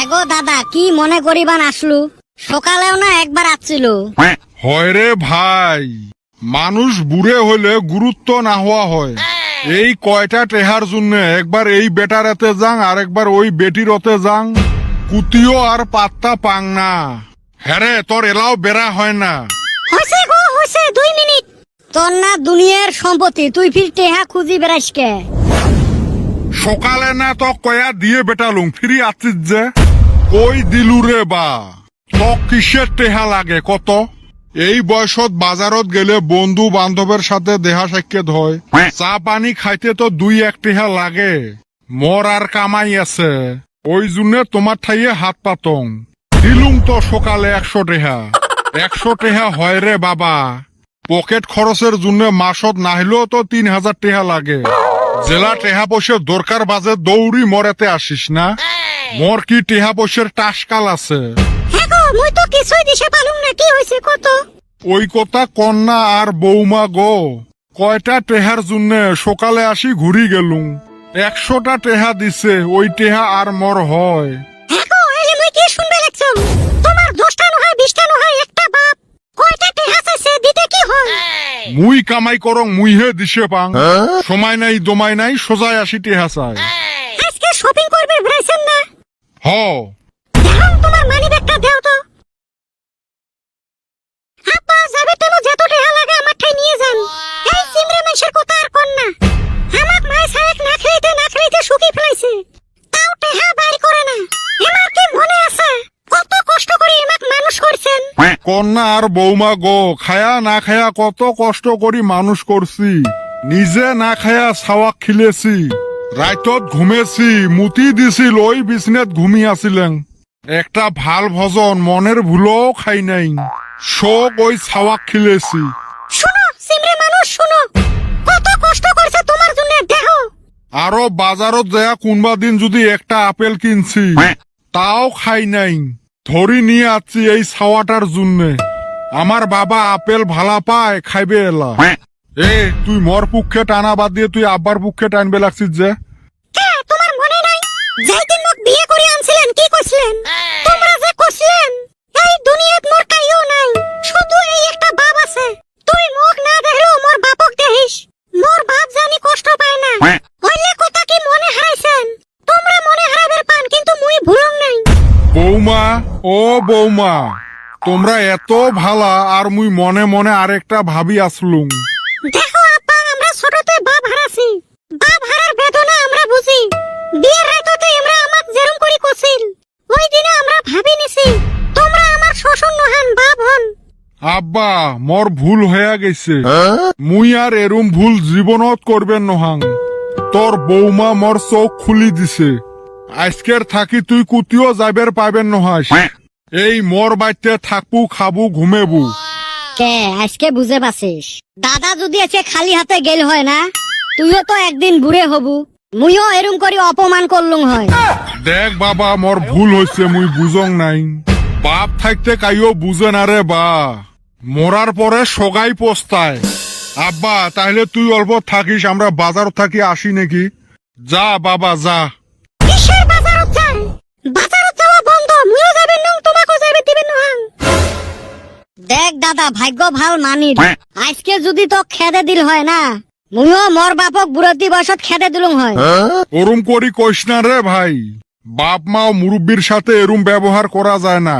এগো দাদা কি মনে করিবান আসলু সকালেও না একবার আসছিল। হয় রে ভাই, মানুষ বুড়ে হইলে গুরুত্ব না হওয়া হয়। এই কয়টা টেহার জন্য একবার এই বেটার এতে যাং আর একবার ওই বেটির ওতে যাং, কুতিও আর পাত্তা পাং না। হ্যারে তোর এলাও বেড়া হয় না। হইছে গো হইছে 2 মিনিট। তোর না দুনিয়ার সম্পত্তি, তুই ফির টেহা খুঁজি বেড়াইস কে? সকালে না তো কয়া দিয়ে বেটালুম ফিরি আছিস যে, কই দিলু রে বা? তো কিসের টেহা লাগে কত? এই বয়সত বাজারত গেলে বন্ধু বান্ধবের সাথে দেহা সাক্ষাৎ হয়, চা পানি খাইতে তো 2-1 টেহা লাগে। মর আর কামাই আছে, ওই জন্য তোমার ঠাইয়ে হাত পাতং দিলুম তো সকালে 100 টেহা। 100 টেহা হয় রে বাবা, পকেট খরচের জন্য মাসত নাহিলেও তো 3000 টেহা লাগে। জেলা টেহা পয়সার দরকার বাজে দৌড়ি মরেতে আসিস না। মোর কি টেহা পয়সার টাসকাল আছে? হ্যাঁ গো মুই তো কিছুই দিশে পালুম না, কি হইছে কত? ওই কথা কন্যা আর বৌমা গো, কয়টা টেহার জন্য সকালে আসি ঘুরি গেলুম। 100টা টেহা দিছে, ওই টেহা আর মর হয়। হ্যাঁ গো এলে মুই কি শুনবে লাগছম? তোমার 10টা নয় 20টা নয় একটা বাপ কয়টা টেহা চাইছে দিতে কি হয়? মুই কামাই করং মুইহে দিছে পাং, সময় নাই দমাই নাই সোজাই আসি টেহা চাই। আজকে শপিং করবে বেরাইছেন না? হ দেখুন তোমার মানি ব্যাগটা দাও তো। আপা যাবে তেমন যত টেহা লাগে আমার ঠাই নিয়ে যান। এই সিমরে মানুষের কথা আর কোন না। আমাক মাই সাহেব না খাইতে শুকি ফেলাইছে, তাও টেহা বাড়ি করে না। এমার কি মনে আছে কত কষ্ট করে এমাক মানুষ করছেন? কন্যা আর বৌমা গো, খায়া না খায়া কত কষ্ট করি মানুষ করছি। নিজে না খায়া ছাওয়াক খিলেছি, রাইতত ঘুমেছি, মুতি দিছিল ওই বিছনেত ঘুমি আছিলেন। একটা ভাল ভজন মনের ভুলও খাই নাই, শোক ওই ছাওয়াক খিলেছি। শুনো সিমরে মানুষ শুনো, কত কষ্ট করছে তোমার জন্য দেখো। আরো বাজারত যায় কোনবা দিন যদি একটা আপেল কিনছি, তাও খাই নাই, ধরি নিয়ে আসছি এই ছাওয়াটার জন্যে। আমার বাবা আপেল ভালা পায়, খাইবে এলা। এ তুই মর পুক্ষে টানা বাদ দিয়ে তুই আব্বার পুক্ষে টানবে লাগছিস যে? কে তোমার মনে নাই যাইদিন মোক বিয়ে করে আনছিলেন কি কইছিলেন? তোমরা যে কইছিলেন এই দুনিয়াত মোর কাইও নাই, শুধু এই একটা বাপ আছে। তুই মোক না দেখলেও মোর বাপক দেখিস, মোর বাপ জানি কষ্ট পায় না। হইলে কথা কি মনে হারাইছেন? তোমরা মনে হারাইবার পান, কিন্তু মুই ভুলং নাই। বৌমা ও বৌমা, তোমরা এত ভালা আর মুই মনে মনে আরেকটা ভাবি আসলুম। দেখো আপা, আমরা ছোটতে বাপ হারাছি, বাপ হারার বেদনা আমরা বুঝি। বিয়ের রাততে আমরা আমাক যেরম করি কছিল, ওই দিনে আমরা ভাবি নিছি তোমরা আমার শ্বশুর নহান বাপ হন। আব্বা মোর ভুল হয়ে গেছে, মুই আর এরম ভুল জীবনত করবেন নহাং। তোর বৌমা মোর চোখ খুলি দিছে, আজকের থাকি তুই কুতিও যাইবের পাইবেন নহাস। এই মোর বাইতে থাকবু খাবু ঘুমেবু। কে আজকে বুঝে পাছিস? দাদা যদি আজকে খালি হাতে গেল হয় না, তুইও তো একদিন বুড়ে হবু, মুইও এরম করে অপমান করলুম হয়। দেখ বাবা মোর ভুল হয়েছে, মুই বুঝং নাই। বাপ থাকতে কাইও বুঝে না রে বা, মরার পরে সগাই পোস্তায়। আব্বা তাহলে তুই অল্প থাকিস, আমরা বাজার থাকি আসি নাকি? যা বাবা যা। কিসের বাজারত যায়? বাজারত যাওয়া বন্ধ, মুইও যাবেন নং তোমাকেও যাবে দিবেন নহাং। দেখ দাদা ভাগ্য ভাল মানির, আজকে যদি তো খেদে দিল হয় না, মুইও মোর বাপক বুড়তি বয়সত খেদে দিলুম হয়। ওরম করি কইস না রে ভাই, বাপ মা ও মুরব্বীর সাথে এরম ব্যবহার করা যায় না।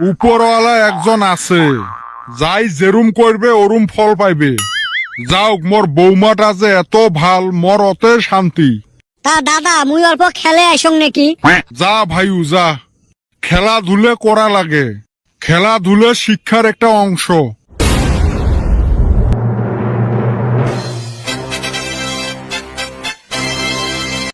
উপরওয়ালা একজন আছে, যাই যেরুম করবে ওরুম ফল পাইবে। যাও মোর বৌমাটা যে এত ভাল, মোর অতে শান্তি। তা দাদা মুই অল্প খেলে আইসং নাকি? যা ভাইউ যা, খেলাধুলে করা লাগে, খেলাধুলে শিক্ষার একটা অংশ।